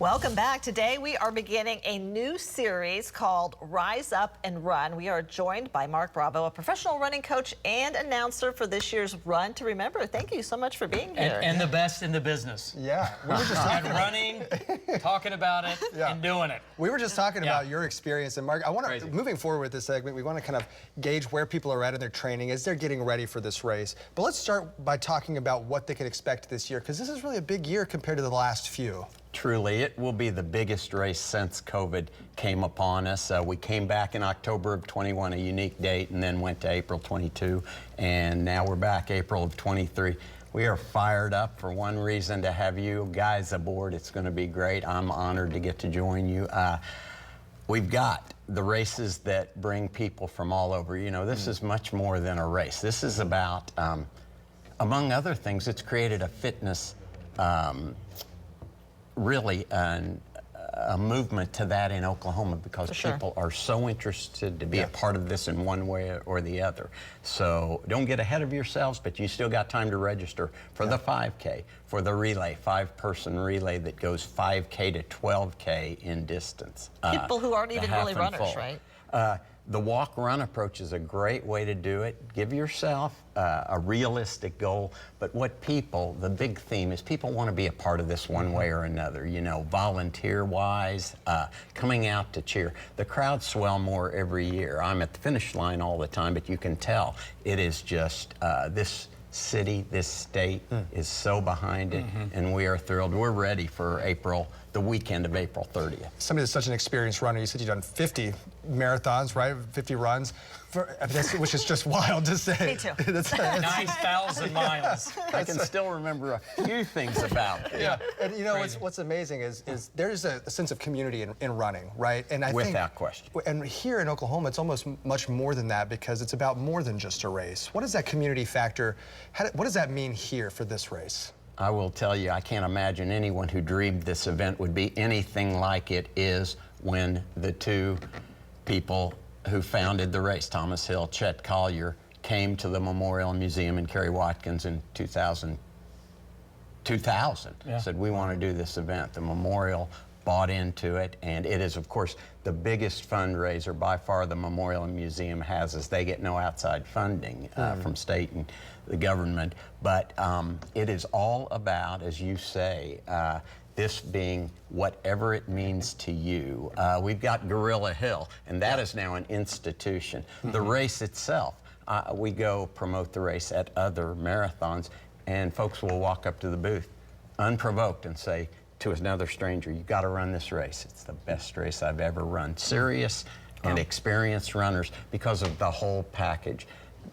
Welcome back. Today we are beginning a new series called Rise Up and Run. We are joined by Mark Bravo, a professional running coach and announcer for this year's Run to Remember. Thank you so much for being here. And the best in the business. Yeah, we were just talking running, talking about it, and doing it. We were just talking about your experience, and Mark, I want to, moving forward with this segment, we want to kind of gauge where people are at in their training as they're getting ready for this race. But let's start by talking about what they can expect this year, because this is really a big year compared to the last few. Truly, it will be the biggest race since COVID came upon us. We came back in October of 21, a unique date, and then went to April 22, and now we're back April of 23. We are fired up for one reason, to have you guys aboard. It's going to be great. I'm honored to get to join you. We've got the races that bring people from all over. You know, this is much more than a race. This is about, among other things, it's created a fitness really a movement to that in Oklahoma, because people are so interested to be a part of this in one way or the other. So don't get ahead of yourselves, but you still got time to register for the 5K, for the relay, 5-person relay that goes 5K to 12K in distance. People who aren't even really runners, right? The walk-run approach is a great way to do it. Give yourself a realistic goal, but what people, the big theme is people want to be a part of this one way or another, you know, volunteer-wise, coming out to cheer. The crowds swell more every year. I'm at the finish line all the time, but you can tell it is just this city, this state is so behind it, and we are thrilled. We're ready for April, the weekend of April 30th. Somebody that's such an experienced runner, you said you've done 50 marathons, right? 50 runs, which is just wild to say. Me too. 9,000 miles. I can still remember a few things about it. Yeah, and you know what's amazing is there's a sense of community in running, right? And I think, without question. And here in Oklahoma, it's almost much more than that, because it's about more than just a race. What is that community factor? What does that mean here for this race? I will tell you, I can't imagine anyone who dreamed this event would be anything like it is when the two people who founded the race, Thomas Hill, Chet Collier, came to the Memorial Museum and Kerry Watkins in 2000, said, we want to do this event. The Memorial bought into it, and it is, of course, the biggest fundraiser by far the Memorial Museum has, as they get no outside funding from state and the government. But it is all about, as you say, this being whatever it means to you. We've got Gorilla Hill, and that is now an institution. The race itself, we go promote the race at other marathons, and folks will walk up to the booth unprovoked and say to another stranger, you got to run this race. It's the best race I've ever run. Serious and experienced runners, because of the whole package.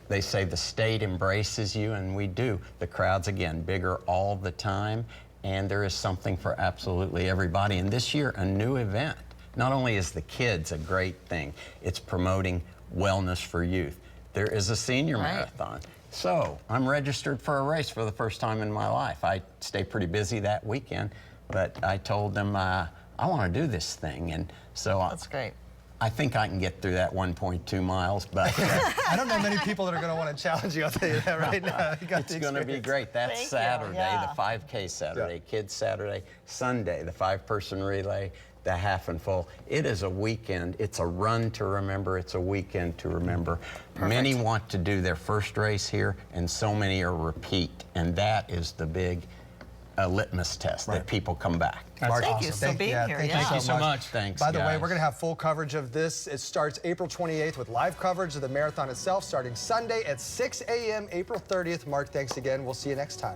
They say the state embraces you, and we do. The crowd's, again, bigger all the time, and there is something for absolutely everybody. And this year, a new event. Not only is the kids a great thing, it's promoting wellness for youth. There is a senior marathon. So I'm registered for a race for the first time in my life. I stay pretty busy that weekend, but I told them I want to do this thing, and so that's great. I think I can get through that 1.2 miles, but I don't know many people that are going to want to challenge you. I'll tell you that right now. It's going to be great. That's Saturday, the 5K Saturday, Kids Saturday, Sunday, the 5-person relay, the half and full. It is a weekend. It's a run to remember. It's a weekend to remember. Many want to do their first race here, and so many are repeat, and that is the big litmus test that people come back. Mark, thank you for being here. Thank you so much. Thanks, By the way, guys. we're going to have full coverage of this. It starts April 28th with live coverage of the marathon itself, starting Sunday at 6 a.m. April 30th. Mark, thanks again. We'll see you next time.